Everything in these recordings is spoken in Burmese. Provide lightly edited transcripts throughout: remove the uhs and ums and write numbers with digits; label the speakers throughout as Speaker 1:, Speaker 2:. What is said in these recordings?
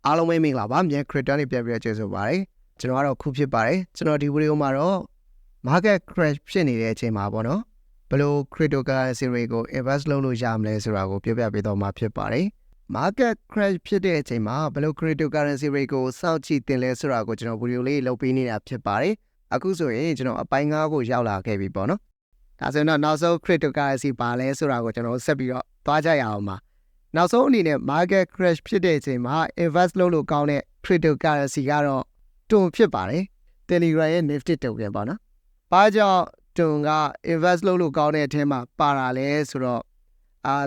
Speaker 1: အားလုံးပဲမင်္ဂလာပါမြန် crypto နဲ့ပြန်ပြီးကျေးဇူးပါတယ်ကျွန်တော်ကတော့ခုဖြစ်ပါတယ်ကျွန်တော်ဒီဗီဒီယိုမှာတော့ market crash ဖြစ်နေတဲ့အချိန်မှာပေါ့နော်ဘယ်လို cryptocurrency တွေကို invest လုပ်လို့ရမလဲဆိုတာကိုပြောပြပေးတော့မှာဖြစ်ပါတယ် market crash ဖြစ်တဲ့အချိန်မှာဘယ်လို cryptocurrency တွေကိုစောင့်ကြည့်တင်လဲဆိုတာကိုကျွန်တော်ဗီဒီယိုလေးလုပ်ပေးနေတာဖြစ်ပါတယ်အခုဆိုရင်ကျွန်တော်အပိုင်း9ကိုရောက်လာခဲ့ပြီပေါ့နော်ဒါဆိုရင်တော့နောက်ဆုံး cryptocurrency ပါလဲဆိုတာကိုကျွန်တော်ဆက်ပြီးတော့သွားကြရအောင်ပါနောက်ဆုံးအနေနဲ့ market crash ဖြစ်တဲ့အချိန်မှာ invest လုပ်လို့ကောင်းတဲ့ cryptocurrency ကတော့တွန်ဖြစ်ပါတယ် Telegram ရဲ့ Nifty token ပေါ့နော်။ဘာကြောင့်တွန်က invest လုပ်လို့ကောင်းတဲ့အထဲမှာပါတာလဲဆိုတော့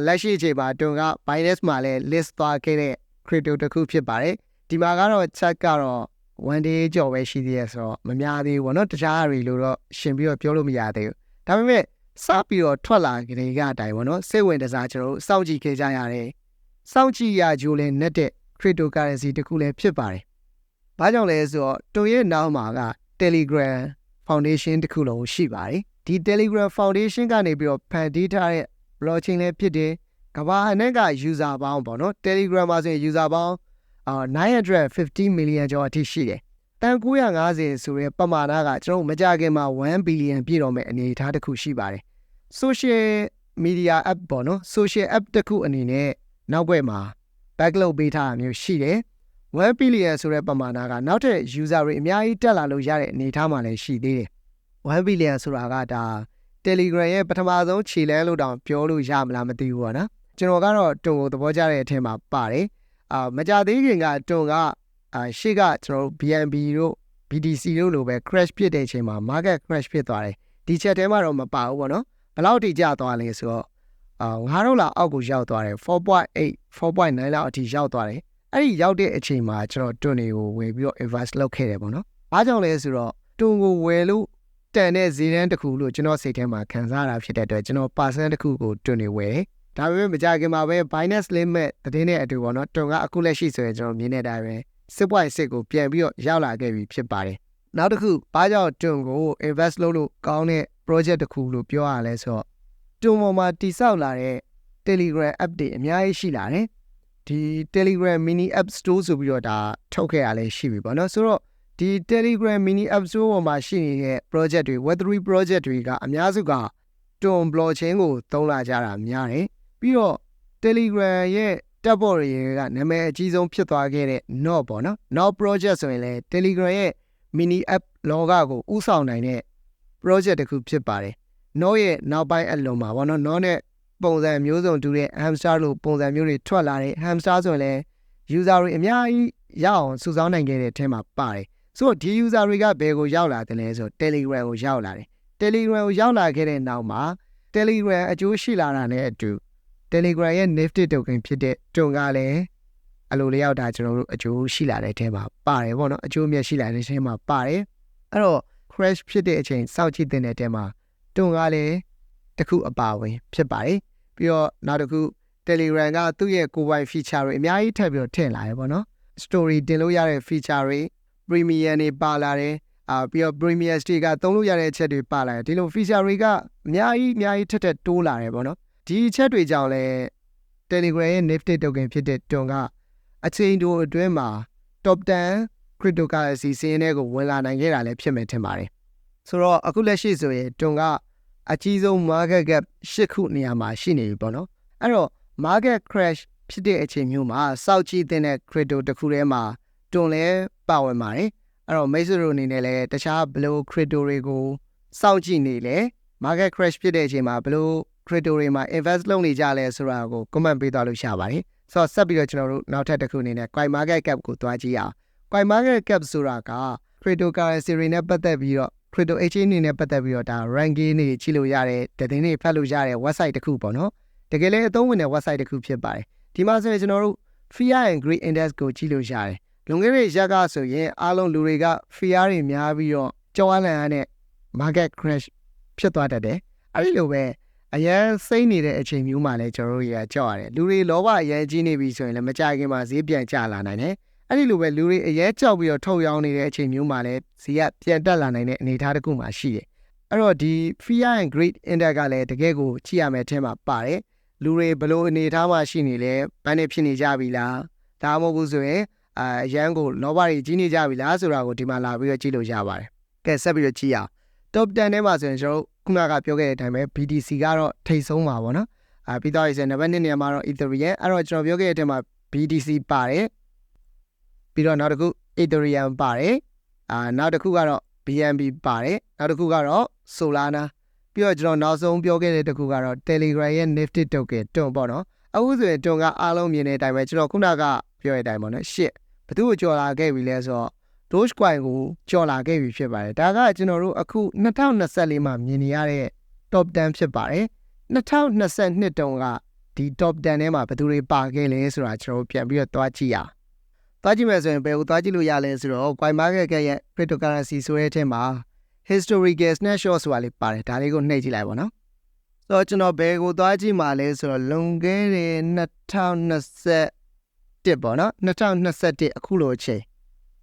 Speaker 1: လက်ရှိအချိန်မှာတွန်က Binance မှာလည်း list သွားခဲ့တဲ့ crypto တစ်ခုဖြစ်ပါတယ်။ဒီမှာကတော့ check ကတော့ one day ကြော်ပဲရှိသေးရဆိုတော့မများသေးဘူးပေါ့နော်။တခြားတွေလို့တော့ရှင်ပြီးတော့ပြောလို့မရသေးဘူး။ဒါပေမဲ့စပြီးတော့ထွက်လာကြတဲ့အတိုင်းပေါ့နော်စိတ်ဝင်စားကျွန်တော်တို့စောင့်ကြည့်ခဲ့ကြရတယ်စောင့်ကြည့်ရကြိုးလဲနဲ့တဲ့ cryptocurrency တခုလည်းဖြစ်ပါတယ်။ဘာကြောင့်လဲဆိုတော့တွန်ရဲ့နောက်မှာက Telegram Foundation တခုလုံးရှိပါတယ်။ဒီ Telegram Foundation ကနေပြီးတော့ဖန်တီးထားတဲ့ blockchain လည်းဖြစ်တယ်။ကမ္ဘာအနှံ့က user ပေါင်းပေါ့နော် Telegram မှာဆိုရင် user ပေါင်း950 million ကျော်အထိရှိတယ်။တန်950ဆိုတဲ့ပမာဏကကျွန်တော်မကြခင်မှာ1 billion ပြည့်တော့မယ့်အနေအထားတစ်ခုရှိပါတယ်။ social media app ပေါ့နော် social app တစ်ခုအနေနဲ့နောက်ဘက်မှာ backlog ပေးထားတာမျိုးရှိတယ်1 billion ဆိုတဲ့ပမာဏကနောက်ထပ် user တွေအများကြီးတက်လာလို့ရတဲ့အနေအထားမှာလည်းရှိသေးတယ်1 billion ဆိုတာကဒါ Telegram ရဲ့ပထမဆုံးခြေလှမ်းလို့တောင်ပြောလို့ရမလားမသိဘူးပေါ့နော်ကျွန်တော်ကတော့တွန်ကိုသဘောကျတဲ့အထက်မှာပါတယ်မကြသေးခင်ကတွန်ကရှေ့ကကျွန်တော် BNB တို့ BTC တို့လိုပဲ crash ဖြစ်တဲ့အချိန်မှာ market crash ဖြစ်သွားတယ်ဒီချက်ထဲမှာတော့မပါဘူးပေါ့နော်ဘယ်လောက်ထိကျသွားလဲဆိုတော့$9အောက်ကိုရောက်သွားတယ် 4.8 4.9 လောက်အထိရောက်သွားတယ်အဲ့ဒီရောက်တဲ့အချိန်မှာကျွန်တော်တွန်တွေကိုဝယ်ပြီးတော့ invest လုပ်ခဲ့တယ်ပေါ့နော်အားကြောင့်လဲဆိုတော့တွန်ကိုဝယ်လို့တန်တဲ့ဈေးတန်းတစ်ခုလို့ကျွန်တော်စိတ်ထဲမှာခံစားရတာဖြစ်တဲ့အတွက်ကျွန်တော် percent တစ်ခုကိုတွန်တွေဝယ်တယ်ဒါပေမဲ့မကြခင်မှာပဲ Binance limit သတင်းနဲ့အတူပေါ့နော်တွန်ကအခုလက်ရှိဆိုရင်ကျွန်တော်မြင်တဲ့အတိုင်းပဲ 6.6 ကိုပြန်ပြီးတော့ရောက်လာခဲ့ပြီဖြစ်ပါတယ်နောက်တစ်ခုဘာကြောင့်တွန်ကို invest လုပ်လို့ကောင်းတဲ့ project တစ်ခုလို့ပြောရလဲဆိုတော့တွန်ပေါ်မှာတိစောက်လာတဲ့ Telegram app တွေအများကြီးရှိလာတယ်ဒီ Telegram mini app store ဆိုပြီးတော့ဒါထုတ်ခဲ့ရလဲရှိပြီပေါ့နော်ဆိုတော့ဒီ Telegram mini app store ပေါ်မှာရှိနေတဲ့ project တွေ web3 project တွေကအများစုကတွန် blockchain ကိုသုံးလာကြတာများတယ်ပြီးတော့ Telegram ရဲ့တပ်ပေါ်တွေကနာမည်အကြီးဆုံးဖြစ်သွားခဲ့တဲ့ Node ပေါ့နော် Node project ဆိုရင်လဲ Telegram ရဲ့ mini app လောကကိုဥဆောင်နိုင်တဲ့ project တစ်ခုဖြစ်ပါတယ် Node ရဲ့နောက်ပိုင်းအလုံးမှာပေါ့နော် Node နဲ့ပုံစံမျိုးစုံတူတဲ့ hamster လို့ပုံစံမျိုးတွေထွက်လာတဲ့ hamster ဆိုရင်လည်း user တွေအများကြီးရအောင်စုဆောင်းနိုင်ခဲ့တဲ့အထက်မှာပါတယ်ဆိုတော့ဒီ user တွေကဘယ်ကိုရောက်လာတယ်လဲဆိုတော့ Telegram ကိုရောက်လာတယ် Telegram ကိုရောက်လာခဲ့တဲ့နောက်မှာ Telegram အကျိုးရှိလာတာနဲ့အတူ Telegram ရဲ့ Nifty token ဖြစ်တဲ့တွန်ကလည်းအလိုလျောက်တာကျွန်တော်တို့အကျိုးရှိလာတဲ့အထက်မှာပါတယ်ပေါ့နော်အကျိုးမြတ်ရှိလာတဲ့အထက်မှာပါတယ်အဲ့တော့ crash ဖြစ်တဲ့အချိန်စောင့်ကြည့်တဲ့အထက်မှာတွန်ကလည်းတစ်ခုအပါဝင်ဖြစ်ပါတယ်ပြီးတော့နောက်တစ်ခု Telegram ကသူ့ရဲ့ကိုယ်ပိုင် feature တွေအများကြီးထပ်ပြီးတော့ထည့်လာတယ်ပေါ့နော် story တင်လို့ရတဲ့ feature တွေ premium တွေပါလာတယ်ပြီးတော့ premium တွေကသုံးလို့ရတဲ့အချက်တွေပါလာတယ်ဒီလို feature တွေကအများကြီးထပ်တိုးလာတယ်ပေါ့နော်ဒီအချက်တွေကြောင့်လဲ Telegram ရဲ့ Nifty token ဖြစ်တဲ့တွန်ကအချိန်တိုအတွင်းမှာ top 10 cryptocurrency စီးရင်တွေကိုဝင်လာနိုင်ခဲ့တာလည်းဖြစ်မယ်ထင်ပါတယ်ဆိုတော့အခုလက်ရှိဆိုရင်တွန်ကအကြီးဆုံး market cap 8ခုနေရာမှာရှိနေပြီပေါ့နော်အဲ့တော့ market crash ဖြစ်တဲ့အချိန်မျိုးမှာစောင့်ကြည့်တဲ့ crypto တစ်ခုထဲမှာတွန်လဲပါဝင်ပါတယ်အဲ့တော့မိတ်ဆွေတို့အနေနဲ့လည်းတခြားဘယ်လို crypto တွေကိုစောင့်ကြည့်နေလဲ market crash ဖြစ်တဲ့အချိန်မှာဘယ်လို crypto တွေမှာ invest လုပ်နေကြလဲဆိုတာကို comment ပေးသွားလို့ရပါတယ်ဆိုတော့ဆက်ပြီးတော့ကျွန်တော်တို့နောက်ထပ်တစ်ခုအနေနဲ့ coin market cap ကိုသွားကြည့်အောင် coin market cap ဆိုတာက cryptocurrency တွေနဲ့ပတ်သက်ပြီးတော့crypto exchange အနေနဲ့ပတ်သက်ပြီးတော့ဒါ ranking တွေကြည့်လို့ရတယ်သတင်းတွေဖတ်လို့ရတဲ့ website တစ်ခုပေါ့နော်တကယ်လည်းအသုံးဝင်တဲ့ website တစ်ခုဖြစ်ပါတယ်ဒီမှာဆိုရင်ကျွန်တော်တို့ fear and greed index ကိုကြည့်လို့ရတယ်လွန်ခဲ့တဲ့ရက်ကဆိုရင်အားလုံးလူတွေက fear တွေများပြီးတော့ကြောက်အားလန့်အားနဲ့ market crash ဖြစ်သွားတတ်တယ်အဲ့ဒီလိုပဲအရင်စိတ်နေတဲ့အချိန်မျိုးမှာလည်းကျွန်တော်တို့ရကြောက်ရတယ်လူတွေလောဘအရင်ကြီးနေပြီဆိုရင်လည်းမကြခင်မှာဈေးပြန်ကျလာနိုင်တယ်အဲ့ဒီလိုပဲလူတွေအရင်ကြောက်ပြီးတော့ထုတ်ရောင်းနေတဲ့အချိန်မျိုးမှာလည်းဈေးကပြန်တက်လာနိုင်တဲ့အနေအထားတစ်ခုမှရှိတယ်အဲ့တော့ဒီ fear and greed index ကလည်းတကယ်ကိုကြည့်ရမယ်အထက်မှာပါတယ်လူတွေဘလို့အနေအထားမှရှိနေလဲဘယ်နဲ့ဖြစ်နေကြပြီလားဒါမှမဟုတ်ဘူးဆိုရင် ရန်ကိုလောဘတွေကြီးနေကြပြီလားဆိုတာကိုဒီမှာလာပြီးတော့ကြည့်လို့ရပါတယ်ကဲဆက်ပြီးတော့ကြည့်ရအောင် top 10ထဲမှာဆိုရင်ကျွန်တော်ခုနကပြောခဲ့တဲ့အတိုင်းပဲ BTC ကတော့ထိပ်ဆုံးပါဗောနော်ပြီးတော့ဆိုရင်နံပါတ်2နေရာမှာတော့ Ethereum အဲ့တော့ကျွန်တော်ပြောခဲ့တဲ့အထဲမှာ BTC ပါတယ်ပြီးတော့နောက်တစ်ခု Ethereum ပါတယ်နောက်တစ်ခုကတော့ BNB ပါတယ်နောက်တစ်ခုကတော့ Solana ပြီးတော့ကျွန်တော်နောက်ဆုံးပြောခဲ့တဲ့တစ်ခုကတော့ Telegram ရဲ့ Nifty Token တွန်းပေါ့နော်အခုဆိုရင်တွန်းကအားလုံးမြင်တဲ့အတိုင်းပဲကျွန်တော်ခုနကပြောတဲ့အတိုင်းပေါ့နော်ရှစ်ဘယ်သူ့ကိုကြော်လာခဲ့ပြီလဲဆိုတော့ Dogecoin ကိုကြော်လာခဲ့ပြီဖြစ်ပါတယ်ဒါကကျွန်တော်တို့အခု2024မှာမြင်နေရတဲ့ top 10ဖြစ်ပါတယ်2022တုန်းကဒီ top 10ထဲမှာဘယ်သူတွေပါခဲ့လဲဆိုတာကျွန်တော်ပြန်ပြီးတော့တွားကြည့်ရအောင်တွားကြည့်မယ်ဆိုရင်ဘယ်ကိုတွားကြည့်လို့ရလဲဆိုတော့ Coin Market Cap ရဲ့ cryptocurrency ဆိုတဲ့အထဲမှာ historical snapshot ဆိုတာလေးပါတယ်ဒါလေးကိုနှိပ်ကြည့်လိုက်ပါနော်ဆိုတော့ကျွန်တော်ဘယ်ကိုတွားကြည့်မှာလဲဆိုတော့လွန်ခဲ့တဲ့2021ပေါ့နော်2021အခုလိုအချိန်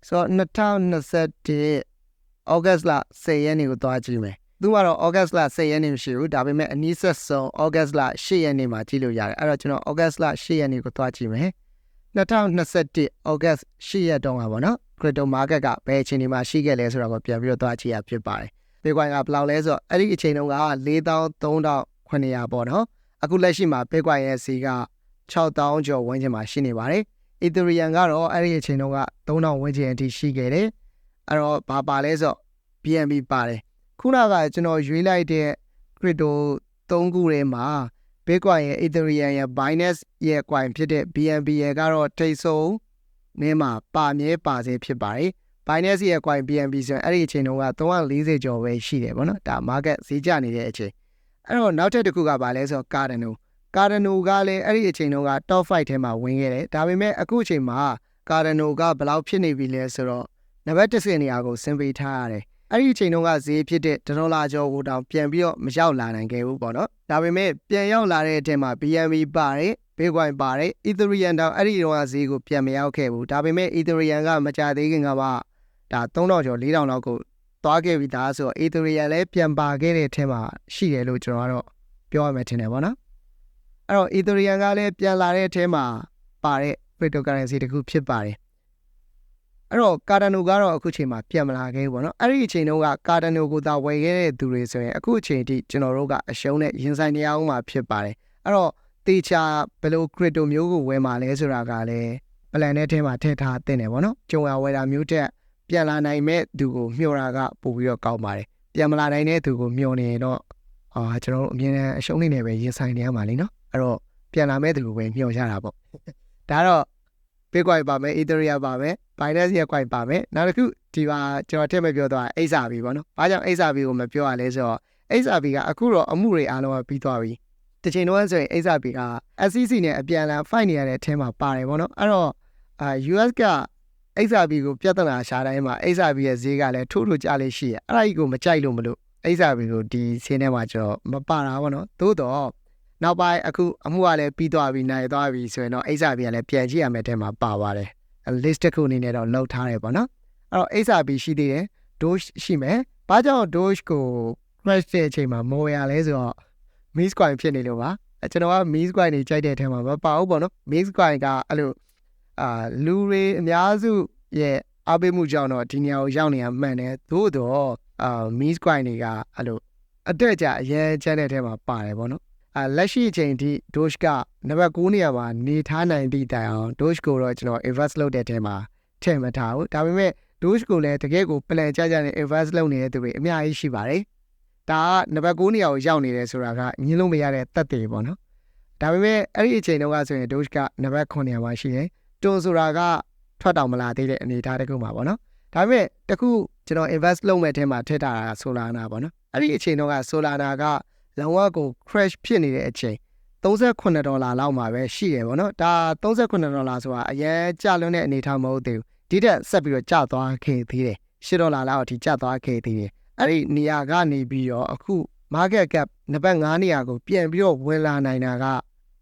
Speaker 1: ဆိုတော့2021 August လ10ရက်နေ့ကိုတွားကြည့်မယ်သူကတော့ August လ10ရက်နေ့မရှိဘူးဒါပေမဲ့အနည်းဆက်ဆုံး August လ10ရက်နေ့မှာကြည့်လို့ရတယ်အဲ့တော့ကျွန်တော် August လ10ရက်နေ့ကိုတွားကြည့်မယ်2021 August 10ရက်တုန်းကပေါ့နော် crypto market ကဘယ်အချိန်ဒီမှာရှိခဲ့လဲဆိုတာကိုပြန်ပြီးတော့တွားကြည့်ရဖြစ်ပါတယ် Bitcoin ကဘယ်လောက်လဲဆိုတော့အဲ့ဒီအချိန်တုန်းက43,900ပေါ့နော်အခုလက်ရှိမှာ Bitcoin ရဲ့ဈေးက6,000ကျော်ဝန်းကျင်မှာရှိနေပါတယ် Ethereum ကတော့အဲ့ဒီအချိန်တုန်းက3,000ဝန်းကျင်အထိရှိခဲ့တယ်အဲ့တော့ဘာပါလဲဆိုတော့ BNB ပါတယ်ခုနကကျွန်တော်ရွေးလိုက်တဲ့ crypto 3ခုထဲမှာ Bitcoin ရဲ့ Ethereum ရဲ့ Binance ရဲ့ coin ဖြစ်တဲ့ BNB ရဲ့ကတော့ထိပ်ဆုံးနေမှာပါမြဲပါစေဖြစ်ပါတယ် Binance ရဲ့ coin BNB ဆိုရင်အဲ့ဒီအချိန်တုန်းက340ကျော်ပဲရှိတယ်ပေါ့နော်ဒါ market ဈေးကျနေတဲ့အချိန်အဲ့တော့နောက်ထပ်တစ်ခုကဘာလဲဆိုတော့ Cardano ကလည်းအဲ့ဒီအချိန်တုန်းက top 5ထဲမှာဝင်ခဲ့တယ်ဒါပေမဲ့အခုအချိန်မှာ Cardano ကဘယ်လောက်ဖြစ်နေပြီလဲဆိုတော့နံပါတ်10နေရာကိုဆင်းပေးထားရတယ်အဲ့ဒီအချိန်တုန်းကဈေးဖြစ်တဲ့$ကျော်ကိုတောင်ပြန်ပြီးတော့မရောက်လာနိုင်ခဲ့ဘူးပေါ့နော်ဒါပေမဲ့ပြန်ရောက်လာတဲ့အထက်မှာ BNB ပါတယ် Bitcoin ပါတယ် Ethereum တောင်အဲ့ဒီတုန်းကဈေးကိုပြန်မရောက်ခဲ့ဘူးဒါပေမဲ့ Ethereum ကမကြသေးခင်ကမှဒါ$3,000ကျော်$4,000လောက်ကိုသွားခဲ့ပြီသားဆိုတော့ Ethereum လည်းပြန်ပါခဲ့တဲ့အထက်မှာရှိတယ်လို့ကျွန်တော်ကတော့ပြောရမယ်ထင်တယ်ပေါ့နော်အဲ့တော့ Ethereum ကလည်းပြန်လာတဲ့အထက်မှာပါတဲ့ cryptocurrency တစ်ခုဖြစ်ပါတယ်အဲ့တော့ Cardano ကတော့အခုချိန်မှာပြန်မလာခဲ့ဘူးပေါ့နော်အဲ့ဒီအချိန်တုန်းက Cardano ကိုသာဝယ်ခဲ့တဲ့သူတွေဆိုရင်အခုအချိန်ထိကျွန်တော်တို့ကအရှုံးနဲ့ရင်ဆိုင်နေရအောင်မှာဖြစ်ပါတယ်အဲ့တော့တေချာဘယ်လို crypto မျိုးကိုဝယ်မှာလဲဆိုတာကလည်း plan ထဲမှာထည့်ထားတင်တယ်ပေါ့နော်ကြုံရဝယ်တာမျိုးတက်ပြန်လာနိုင်မဲ့သူကိုမျှော်တာကပို့ပြီးတော့ကောင်းပါတယ်ပြန်မလာနိုင်တဲ့သူကိုမျှော်နေတော့ကျွန်တော်တို့အမြင်နဲ့အရှုံးနေပဲရင်ဆိုင်နေရမှာလीနော်အဲ့တော့ပြန်လာမဲ့သူကိုပဲမျှော်ရတာပေါ့ဒါတော့ Bitcoin ပါမယ် Ethereum ပါမယ် Binance ရဲ့ coin ပါမယ်နောက်တစ်ခုဒီမှာကျွန်တော်ထည့်မပြောတော့ XRP ပေါ့နော်ဘာကြောင့် XRP ကိုမပြောရလဲဆိုတော့ XRP ကအခုတော့အမှုတွေအားလုံးကပြီးသွားပြီတစ်ချိန်တော့ဆိုရင် XRP က SEC နဲ့အပြန်အလှန် fight နေရတဲ့အထဲမှာပါတယ်ပေါ့နော်အဲ့တော့ US က XRP ကိုပြဿနာရှာတိုင်းမှာ XRP ရဲ့ဈေးကလည်းထိုးထိုးကျလေးရှိရအဲ့ဒါကြီးကိုမကြိုက်လို့မလို့ XRP ကိုဒီဆင်းထဲမှာကျွန်တော်မပါတာပေါ့နော်သို့တော့နောက်ပိုင်းအခုအမှုကလည်းပြီးသွားပြီနိုင်သွားပြီဆိုရင်တော့ XRP ကလည်းပြန်ကြည့်ရမယ့်အထဲမှာပါပါတယ် list တစ်ခုအနေနဲ့တော့လောက်ထားတယ်ပေါ့နော်အဲ့တော့ XRP ရှိသေးတယ် Doge ရှိမယ်ဘာကြောင့် Doge ကို crash တဲ့အချိန်မှာမိုးရလဲဆိုတော့ meme coin ဖြစ်နေလို့ပါကျွန်တော်က meme coin တွေကြိုက်တဲ့အထဲမှာမပါဘူးပေါ့နော် meme coin ကအဲ့လိုလူတွေအများစုရဲ့အားပေးမှုကြောင့်တော့ဒီနေရာကိုရောက်နေရမှန်တယ်သို့တော့meme coin တွေကအဲ့လိုအတက်ကြအရင်ချမ်းတဲ့အထဲမှာပါတယ်ပေါ့နော်လက်ရှိအချိန်ထိ Doge ကနံပါတ်9နေရာမှာနေထားနိုင်သည့်တိုင်အောင် Doge ကိုတော့ကျွန်တော် invest လုပ်တဲ့အထဲမှာထည့်မထားဘူးဒါပေမဲ့ Doge ကိုလည်းတကယ်ကို plan ကြနဲ့ invest လုပ်နေတဲ့သူတွေအများကြီးရှိပါတယ်ဒါကနံပါတ်9နေရာကိုရောက်နေတယ်ဆိုတာကညင်းလို့မရတဲ့သက်သေပေါ့နော်ဒါပေမဲ့အဲ့ဒီအချိန်တုန်းကဆိုရင် Doge ကနံပါတ်9နေရာမှာရှိတယ်တွန်းဆိုတာကထွက်တောင်မလာသေးတဲ့အနေအထားတစ်ခုမှာပေါ့နော်ဒါပေမဲ့တခုကျွန်တော် invest လုပ်မဲ့အထဲမှာထည့်ထားတာ Solana ပေါ့နော်အဲ့ဒီအချိန်တုန်းက Solana ကလောကကို crash ဖြစ်နေတဲ့အချိန်$38လောက်မှာပဲရှိတယ်ပေါ့နော်ဒါ$38ဆိုတာအရင်ကျလွန်းတဲ့အနေအထားမဟုတ်သေးဘူးဒီတက်ဆက်ပြီးတော့ကျသွားခဲ့သေးတယ်$8လောက်အထိကျသွားခဲ့သေးတယ်အဲ့ဒီနေရာကနေပြီးတော့အခု market cap နံပါတ်5နေရာကိုပြန်ပြီးတော့ဝင်လာနိုင်တာက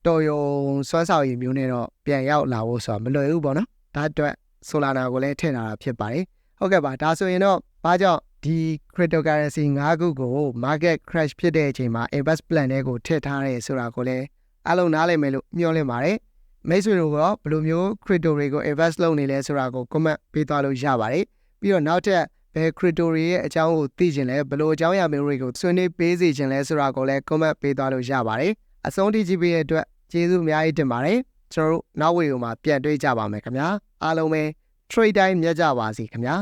Speaker 1: တော်ရုံစွမ်းဆောင်ရည်မျိုးနဲ့တော့ပြန်ရောက်လာဖို့ဆိုတာမလွယ်ဘူးပေါ့နော်ဒါအတွက် Solana ကိုလည်းထည့်ထားတာဖြစ်ပါတယ်ဟုတ်ကဲ့ပါဒါဆိုရင်တော့ဘာကြောင့်ဒီ cryptocurrency 5ခုကို market crash ဖြစ်တဲ့အချိန်မှာ invest plan တွေကိုထည့်ထားရဲဆိုတာကိုလည်းအားလုံးနားလည်မယ်လို့မျှော်လင့်ပါတယ် မိတ်ဆွေတို့ကတော့ဘယ်လိုမျိုး crypto တွေကို invest လုပ်နေလဲဆိုတာကို comment ပေးသွားလို့ရပါတယ်ပြီးတော့နောက်ထပ်ဘယ် crypto တွေရဲ့အကြောင်းကိုသိချင်လဲဘယ်လိုအကြောင်းအရာမျိုးတွေကိုဆွေးနွေးပေးစီချင်လဲဆိုတာကိုလည်း comment ပေးသွားလို့ရပါတယ်အဆုံးထိကြည့်ပေးတဲ့အတွက်ကျေးဇူးအများကြီးတင်ပါတယ်ကျွန်တော်တို့နောက်ဝီဒီယိုမှာပြန်တွေ့ကြပါမယ်ခင်ဗျာအားလုံးပဲ trade time မြတ်ကြပါစေခင်ဗျာ